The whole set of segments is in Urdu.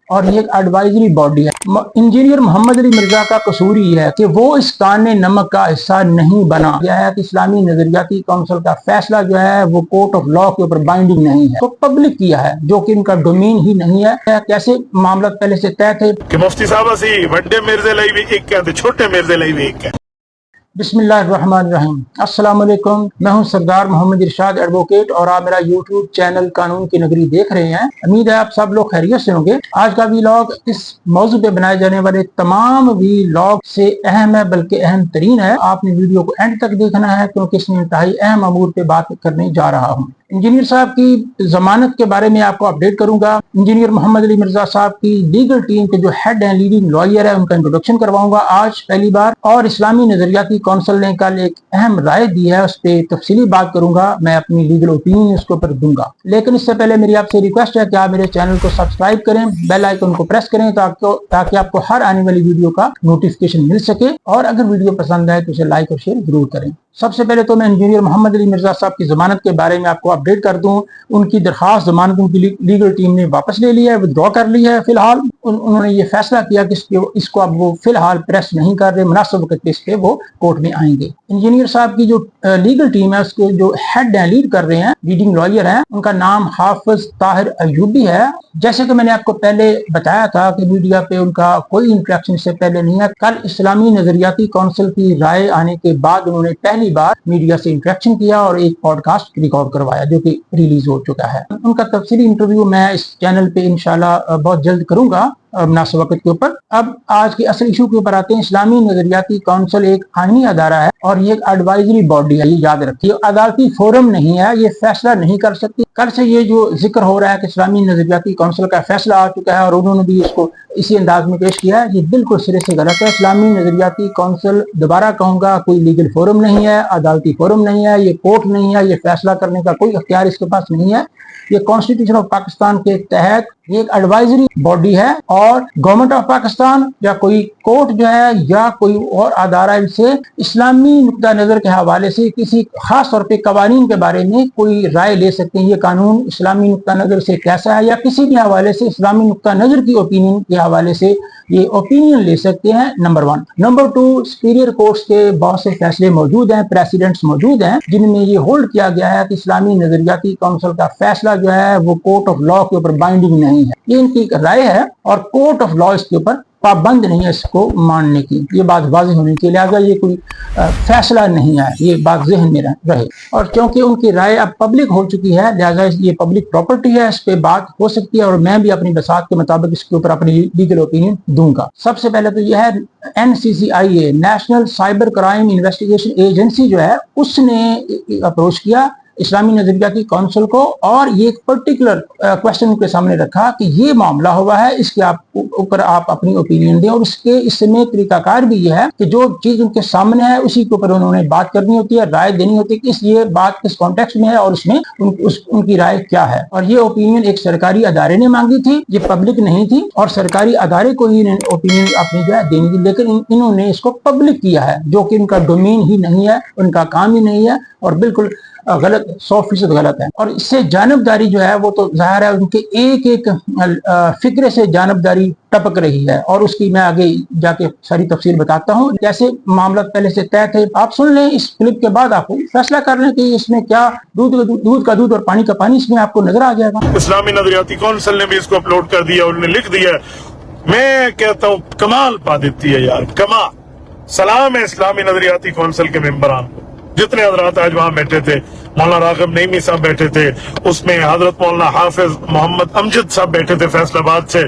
اور یہ ایک ایڈوائزری باڈی ہے۔ انجینئر محمد علی مرزا کا قصور یہ ہے کہ وہ اس کان نمک کا حصہ نہیں بنا گیا ہے کہ اسلامی نظریاتی کونسل کا فیصلہ جو ہے وہ کورٹ آف لا کے اوپر بائنڈنگ نہیں ہے، تو پبلک کیا ہے جو کہ ان کا ڈومین ہی نہیں ہے۔ کیسے معاملات پہلے سے طے تھے کہ مفتی صاحب اسی بڑے مرزے لئی بھی ایک کہتے چھوٹے مرزے لئی بھی ایک ہے۔ بسم اللہ الرحمن الرحیم، السلام علیکم، میں ہوں سردار محمد ارشاد ایڈوکیٹ اور آپ میرا یوٹیوب چینل قانون کی نگری دیکھ رہے ہیں۔ امید ہے آپ سب لوگ خیریت سے ہوں گے۔ آج کا ویلاگ اس موضوع پہ بنائے جانے والے تمام ویلاگ سے اہم ہے، بلکہ اہم ترین ہے۔ آپ نے ویڈیو کو اینڈ تک دیکھنا ہے کیونکہ اس میں انتہائی اہم امور پہ بات کرنے جا رہا ہوں۔ انجینئر صاحب کی ضمانت کے بارے میں آپ کو اپڈیٹ کروں گا۔ انجینئر محمد علی مرزا صاحب کی لیگل ٹیم کے جو ہیڈ ہیں، لیڈنگ لائر ہے، ان کا انٹروڈکشن کرواؤں گا آج پہلی بار۔ اور اسلامی نظریاتی کونسل نے کل ایک اہم رائے دی ہے، اس پہ تفصیلی بات کروں گا، میں اپنی لیگل اوپینین اس کے اوپر دوں گا۔ لیکن اس سے پہلے میری آپ سے ریکویسٹ ہے کہ آپ میرے چینل کو سبسکرائب کریں، بیل آئیکن کو پریس کریں تاکہ آپ کو ہر آنے والی ویڈیو کا نوٹیفکیشن مل سکے، اور اگر ویڈیو پسند آئے تو اسے لائک اور شیئر ضرور کریں۔ سب سے پہلے تو میں انجینئر محمد علی مرزا صاحب کی ضمانت کے بارے میں آپ کو اپڈیٹ کر دوں۔ ان کی درخواست ضمانت ان کی لیگل ٹیم نے واپس لے لی ہے، ودرا کر لی ہے۔ فی الحال انہوں نے یہ فیصلہ کیا کہ اس کو اب وہ فی الحال پریس نہیں کر رہے، مناسب وقت پہ اس پہ وہ کورٹ میں آئیں گے۔ انجینئر صاحب کی جو لیگل ٹیم ہے، اس کے جو ہیڈ ہیں، لیڈ کر رہے ہیں، لیڈنگ لائر ہیں، ان کا نام حافظ طاہر ایوبی ہے۔ جیسے کہ میں نے آپ کو پہلے بتایا تھا کہ میڈیا پہ ان کا کوئی انٹریکشن اس سے پہلے نہیں ہے۔ کل اسلامی نظریاتی کونسل کی رائے آنے کے بعد انہوں نے پہلی بار میڈیا سے انٹریکشن کیا اور ایک پوڈ کاسٹ ریکارڈ کروایا جو کہ ریلیز ہو چکا ہے۔ ان کا تفصیلی انٹرویو میں اس چینل پہ انشاءاللہ بہت جلد کروں گا مناسب وقت کے اوپر۔ اب آج کے اصل ایشو کے اوپر آتے ہیں۔ اسلامی نظریاتی کونسل ایک آئینی ادارہ ہے اور یہ ایک ایڈوائزری باڈی ہے، یہ یاد رکھیے، عدالتی فورم نہیں ہے، یہ فیصلہ نہیں کر سکتی۔ کل سے یہ جو ذکر ہو رہا ہے کہ اسلامی نظریاتی کونسل کا فیصلہ آ چکا ہے اور انہوں نے بھی اس کو اسی انداز میں پیش کیا ہے، یہ بالکل سرے سے غلط ہے۔ اسلامی نظریاتی کونسل، دوبارہ کہوں گا، کوئی لیگل فورم نہیں ہے، عدالتی فورم نہیں ہے، یہ کورٹ نہیں ہے، یہ فیصلہ کرنے کا کوئی اختیار اس کے پاس نہیں ہے۔ یہ کانسٹیٹیوشن آف پاکستان کے تحت یہ ایک ایڈوائزری باڈی ہے، اور گورنمنٹ آف پاکستان یا کوئی کورٹ جو ہے یا کوئی اور ادارہ ان سے اسلامی نقطہ نظر کے حوالے سے کسی خاص طور پہ قوانین کے بارے میں کوئی رائے لے سکتے ہیں۔ یہ قانون اسلامی نقطہ نظر سے کیسا ہے یا کسی بھی حوالے سے اسلامی نقطہ نظر کی اوپینین کے حوالے سے یہ اوپینین لے سکتے ہیں، نمبر 1۔ نمبر 2، سپیریئر کورٹس کے بہت سے فیصلے موجود ہیں، پریسیڈنٹس موجود ہیں، جن میں یہ ہولڈ کیا گیا ہے کہ اسلامی نظریاتی کونسل کا فیصلہ جو ہے وہ کورٹ آف لا کے اوپر بائنڈنگ نہیں ہے۔ یہ ان کی رائے ہے اور کورٹ آف لا اس کے اوپر پابند نہیں ہے اس کو ماننے کی۔ یہ بات واضح ہونے کے لہٰذا یہ کوئی فیصلہ نہیں ہے، یہ بات ذہن میں رہے۔ اور کیونکہ ان کی رائے اب پبلک ہو چکی ہے لہٰذا یہ پبلک پراپرٹی ہے، اس پہ بات ہو سکتی ہے اور میں بھی اپنی بساط کے مطابق اس کے اوپر اپنی لیگل اوپینین دوں گا۔ سب سے پہلے تو یہ ہے NCCIA، national cyber crime investigation agency جو ہے، اس نے اپروچ کیا اسلامی نظریاتی کونسل کو اور یہ ایک پرٹیکولر کوشچن کے سامنے رکھا کہ یہ معاملہ ہوا ہے، اس کے اوپر آپ اپنی اوپینین دیں، اور اس میں طریقہ کار بھی یہ ہے کہ جو چیز ان کے سامنے ہے اسی کے اوپر انہوں نے بات کرنی ہوتی ہے، رائے دینی ہوتی ہے کہ یہ بات کس کانٹیکسٹ میں ہے اور اس میں ان کی رائے کیا ہے۔ اور یہ اوپینین ایک سرکاری ادارے نے مانگی تھی، یہ پبلک نہیں تھی، اور سرکاری ادارے کو ہی اوپینین اپنی جو ہے دینی تھی، لیکن انہوں نے اس کو پبلک کیا ہے جو کہ ان کا ڈومین ہی نہیں ہے، ان کا کام ہی نہیں ہے، اور بالکل غلط، 100% غلط ہے۔ اور اس سے جانبداری جو ہے وہ تو ظاہر ہے، ان کے ایک ایک فکرے سے جانبداری ٹپک رہی ہے، اور اس کی میں آگے جا کے ساری تفصیل بتاتا ہوں۔ کیسے معاملات پہلے سے طے تھے آپ سن لیں، اس کلپ کے بعد آپ کو فیصلہ کر لیں کہ اس میں کیا دودھ کا دودھ اور پانی کا پانی اس میں آپ کو نظر آ جائے گا۔ اسلامی نظریاتی کونسل نے بھی اس کو اپلوڈ کر دیا، انہوں نے لکھ دیا۔ میں کہتا ہوں کمال پا دیتی ہے یار، کمال۔ سلام ہے اسلامی نظریاتی کونسل کے ممبران کو، جتنے حضرات آج وہاں بیٹھے تھے۔ مولانا راغب نعیمی صاحب بیٹھے تھے، اس میں حضرت مولانا حافظ محمد امجد صاحب بیٹھے تھے فیصل آباد سے۔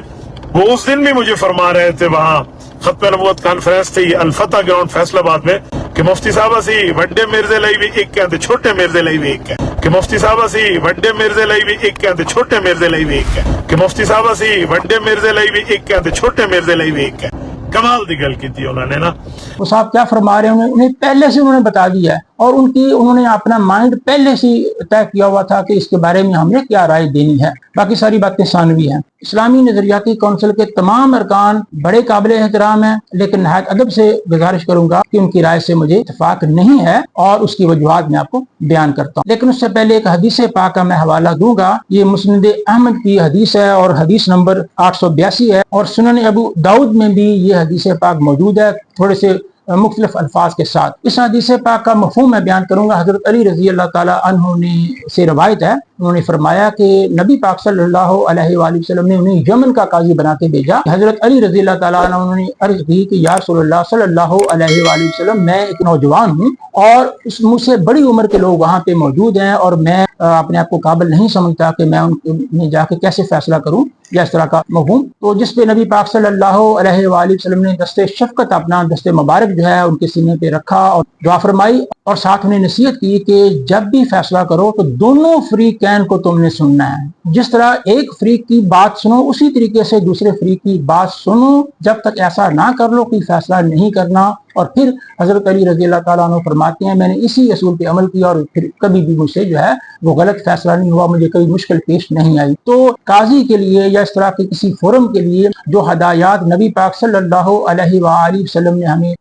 وہ اس دن بھی مجھے فرما رہے تھے، وہاں ختم نبوت کانفرنس تھی الفتح گراؤنڈ فیصل آباد میں، کہ مفتی صاحب اسی بڑے مرزے لئی بھی ایک کہتے چھوٹے مرزے لئی بھی ایک ہے، کہ مفتی صاحب اسی بڑے مرزے لئی بھی ایک کہتے چھوٹے مرزے لئی بھی ایک ہے، کہ مفتی صاحب اسی بڑے مرزے لئی بھی ایک کہتے چھوٹے مرزے لئی بھی ایک ہے۔ کمال دی گل کی تھی انہوں نے نا۔ وہ صاحب کیا فرما رہے ہیں، انہیں پہلے سے انہوں نے بتا دیا ہے، اور انہوں نے اپنا مائنڈ پہلے سے طے کیا ہوا تھا کہ اس کے بارے میں ہم نے کیا رائے دینی ہے، باقی ساری باتیں ثانوی ہیں۔ اسلامی نظریاتی کونسل کے تمام ارکان بڑے قابل احترام ہیں، لیکن نہایت ادب سے گزارش کروں گا کہ ان کی رائے سے مجھے اتفاق نہیں ہے اور اس کی وجوہات میں آپ کو بیان کرتا ہوں۔ لیکن اس سے پہلے ایک حدیث پاک کا میں حوالہ دوں گا۔ یہ مسند احمد کی حدیث ہے اور حدیث نمبر 882 ہے، اور سنن ابو داؤد میں بھی یہ حدیث پاک موجود ہے، تھوڑے سے مختلف الفاظ کے ساتھ۔ اس حدیث پاک کا مفہوم میں بیان کروں گا۔ حضرت علی رضی اللہ تعالی عنہ نے سے روایت ہے، انہوں نے فرمایا کہ نبی پاک صلی اللہ علیہ وآلہ وسلم نے انہیں یمن کا قاضی بنا کے بھیجا۔ حضرت علی رضی اللہ تعالیٰ عنہ نے عرض کی کہ یا رسول اللہ صلی اللہ علیہ وآلہ وسلم، میں ایک نوجوان ہوں اور مجھ سے بڑی عمر کے لوگ وہاں پہ موجود ہیں، اور میں اپنے آپ کو قابل نہیں سمجھتا کہ میں ان میں جا کے کیسے فیصلہ کروں، یا اس طرح کا مفہوم۔ تو جس پہ نبی پاک صلی اللہ علیہ وآلہ وسلم نے دست شفقت اپنا دست مبارک جو ہے ان کے سینے پہ رکھا اور دعا فرمائی، اور ساتھ انہیں نصیحت کی کہ جب بھی فیصلہ کرو تو دونوں فریقین کو تم نے سننا ہے۔ جس طرح ایک فریق کی بات سنو، اسی طریقے سے دوسرے فریق کی بات سنو، جب تک ایسا نہ کر لو کوئی فیصلہ نہیں کرنا۔ اور پھر حضرت علی رضی اللہ تعالیٰ عنہ فرماتے ہیں میں نے اسی اصول پہ عمل کیا اور پھر کبھی بھی مجھ سے جو ہے وہ غلط فیصلہ نہیں ہوا، مجھے کوئی مشکل پیش نہیں آئی۔ تو قاضی کے لیے یا اس طرح کے کسی فورم کے لیے جو ہدایات نبی پاک صلی اللہ علیہ وآلہ وسلم نے ہمیں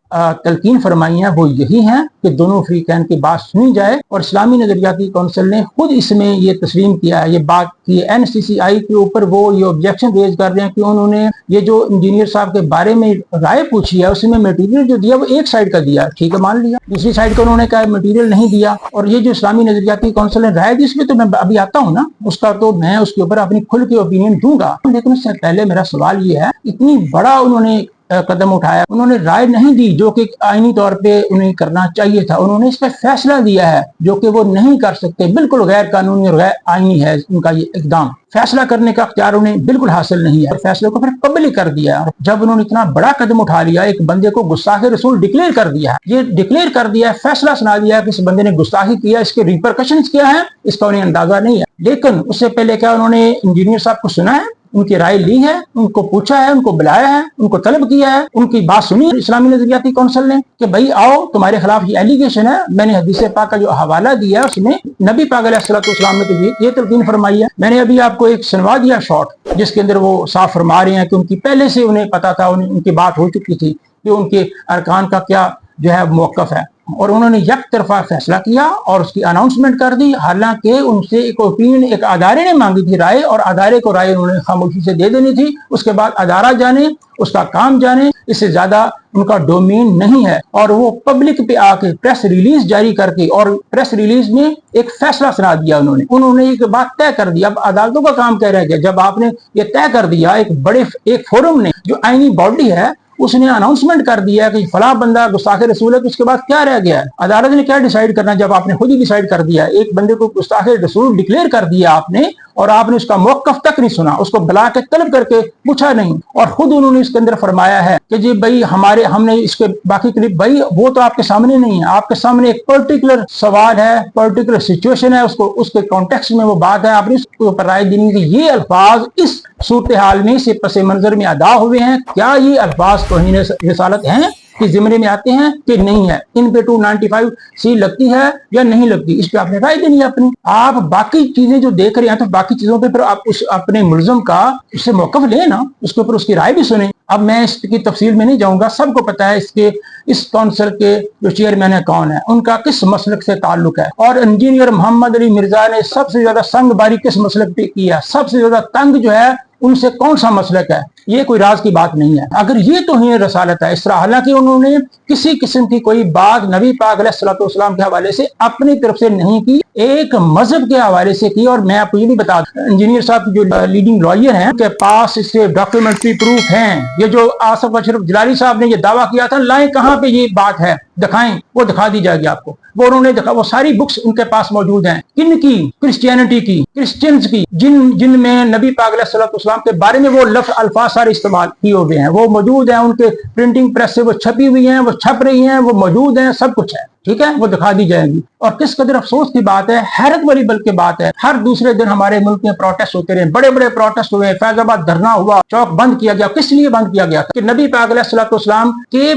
تلقین فرمائی ہیں وہ یہی ہیں کہ دونوں فریقین کی بات سنی جائے، اور اسلامی نظریاتی کونسل نے خود اس میں یہ تسلیم کیا ہے، یہ بات کی NCCI کے اوپر وہ یہ آبجیکشن ریز کر رہے ہیں کہ انہوں نے یہ جو انجینئر صاحب کے بارے میں رائے پوچھی ہے اس میں میٹیریل جو دیا وہ ایک سائڈ کا دیا، ٹھیک ہے مان لیا، دوسری سائڈ کا انہوں نے کہا میٹیریل نہیں دیا۔ اور یہ جو اسلامی نظریاتی کونسل نے رائے دی اس میں تو میں ابھی آتا ہوں نا، اس کا تو میں اس کے اوپر اپنی کھل کے اوپینین دوں گا، لیکن اس سے پہلے میرا سوال یہ ہے اتنی بڑا انہوں نے قدم اٹھایا، انہوں نے رائے نہیں دی جو کہ آئینی طور پہ انہیں کرنا چاہیے تھا، انہوں نے اس پہ فیصلہ دیا ہے جو کہ وہ نہیں کر سکتے، بالکل غیر قانونی اور غیر آئینی ہے ان کا یہ اقدام۔ فیصلہ کرنے کا اختیار انہیں بالکل حاصل نہیں ہے، اور فیصلے کو پھر پبلک کر دیا۔ جب انہوں نے اتنا بڑا قدم اٹھا لیا، ایک بندے کو گستاخ رسول ڈکلیئر کر دیا، یہ ڈکلیئر کر دیا، فیصلہ سنا دیا کہ اس بندے نے گستاخی کیا، اس کے ریپرکشنز کیا ہیں اس کا انہیں اندازہ نہیں ہے۔ لیکن اس سے پہلے کیا انہوں نے انجینئر صاحب کو سنا ہے، ان کی رائے لی ہے، ان کو پوچھا ہے، ان کو بلایا ہے، ان کو طلب کیا ہے، ان کی بات سنی اسلامی نظریاتی کونسل نے کہ بھائی آؤ تمہارے خلاف یہ ایلیگیشن ہے۔ میں نے حدیث پاک کا جو حوالہ دیا اس میں نبی پاک علیہ الصلوۃ والسلام نے تو یہ تلقین فرمائی ہے۔ میں نے ابھی آپ کو ایک سنوا دیا شارٹ جس کے اندر وہ صاف فرما رہے ہیں کہ ان کی پہلے سے انہیں پتا تھا، ان کی بات ہو چکی تھی کہ ان کے ارکان کا کیا جو ہے موقف ہے، اور انہوں نے یک طرفہ فیصلہ کیا اور اس کی اناؤنسمنٹ کر دی، حالانکہ ان سے ایک اوپینین ایک ادارے نے مانگی تھی رائے، اور ادارے کو رائے انہوں نے خاموشی سے دے دینی تھی۔ اس کے بعد ادارہ جانے، اس کا کام جانے، اس سے زیادہ ان کا ڈومین نہیں ہے، اور وہ پبلک پہ آ کے پریس ریلیز جاری کر کے، اور پریس ریلیز میں ایک فیصلہ سنا دیا انہوں نے ایک بات طے کر دی۔ اب عدالتوں کا کام کیا رہ گیا؟ جب آپ نے یہ طے کر دیا، ایک فورم نے جو آئینی باڈی ہے اس نے اناؤنسمنٹ کر دیا کہ فلاں بندہ گستاخ رسول ہے، تو اس کے بعد کیا رہ گیا ہے؟ عدالت نے کیا ڈیسائیڈ کرنا جب آپ نے خود ہی ڈیسائیڈ کر دیا؟ ایک بندے کو گستاخ رسول ڈکلیئر کر دیا آپ نے، اور آپ نے اس کا موقف تک نہیں سنا، اس کو بلا کے طلب کر کے پوچھا نہیں، اور خود انہوں نے اس کے اندر فرمایا ہے کہ جی بھائی ہم نے اس کے باقی کلپ بھائی وہ تو آپ کے سامنے نہیں ہے، آپ کے سامنے ایک پرٹیکولر سوال ہے، پرٹیکولر سچویشن ہے، اس کے کانٹیکسٹ میں وہ بات ہے، آپ نے اس کے اوپر رائے دینی کہ یہ الفاظ اس صورتحال میں سے پس منظر میں ادا ہوئے ہیں، کیا یہ الفاظ توہین رسالت ہیں کہ زمرے میں آتے ہیں کہ نہیں ہے، ان پہ 295C لگتی ہے یا نہیں لگتی، اس پہ آپ نے رائے دینی ہے اپنی۔ آپ باقی چیزیں جو دیکھ رہے ہیں تو باقی چیزوں پہ پھر آپ اس اپنے ملزم کا اس سے موقف لیں نا، اس کے اوپر اس کی رائے بھی سنیں۔ اب میں اس کی تفصیل میں نہیں جاؤں گا، سب کو پتا ہے اس کونسل کے جو چیئرمین ہے کون ہے، ان کا کس مسلک سے تعلق ہے، اور انجینئر محمد علی مرزا نے سب سے زیادہ سنگ باری کس مسلک پہ کیا، سب سے زیادہ تنگ جو ہے ان سے کون سا مسلک ہے، یہ کوئی راز کی بات نہیں ہے۔ اگر یہ توہین رسالت ہے اس طرح، حالانکہ انہوں نے کسی قسم کی کوئی بات نبی پاک علیہ الصلوۃ والسلام کے حوالے سے اپنی طرف سے نہیں کی، ایک مذہب کے حوالے سے کی۔ اور میں آپ کو یہ بھی بتا دوں، انجینئر صاحب جو لیڈنگ لائر ہیں ان کے پاس اس سے ڈاکیومنٹری پروف ہیں۔ یہ جو آصف اشرف جلالی صاحب نے یہ دعویٰ کیا تھا، لائیں کہاں پہ یہ بات ہے دکھائیں، وہ دکھا دی جائے گی آپ کو، وہ انہوں نے وہ ساری بکس ان کے پاس موجود ہیں۔ کن کی؟ کرسچینٹی کی، کرسچنز کی، جن میں نبی پاک علیہ الصلوۃ والسلام کے بارے میں وہ لفظ الفاظ سارے استعمال کیے ہوئے ہیں، وہ موجود ہیں، ان کے پرنٹنگ پریس سے وہ چھپی ہوئی ہیں، وہ چھپ رہی ہیں، وہ موجود ہیں، سب کچھ ہے، ٹھیک ہے، وہ دکھا دی جائے گی۔ اور کس قدر افسوس کی بات ہے، حیرت والی بلکہ بات ہے، ہر دوسرے دن ہمارے ملک میں پروٹیسٹ ہوتے رہے، بڑے بڑے پروٹیسٹ ہوئے، فیض آباد دھرنا ہوا، چوک بند کیا گیا۔ کس لیے بند کیا گیا تھا؟ کہ نبی پاک علیہ الصلوۃ والسلام کے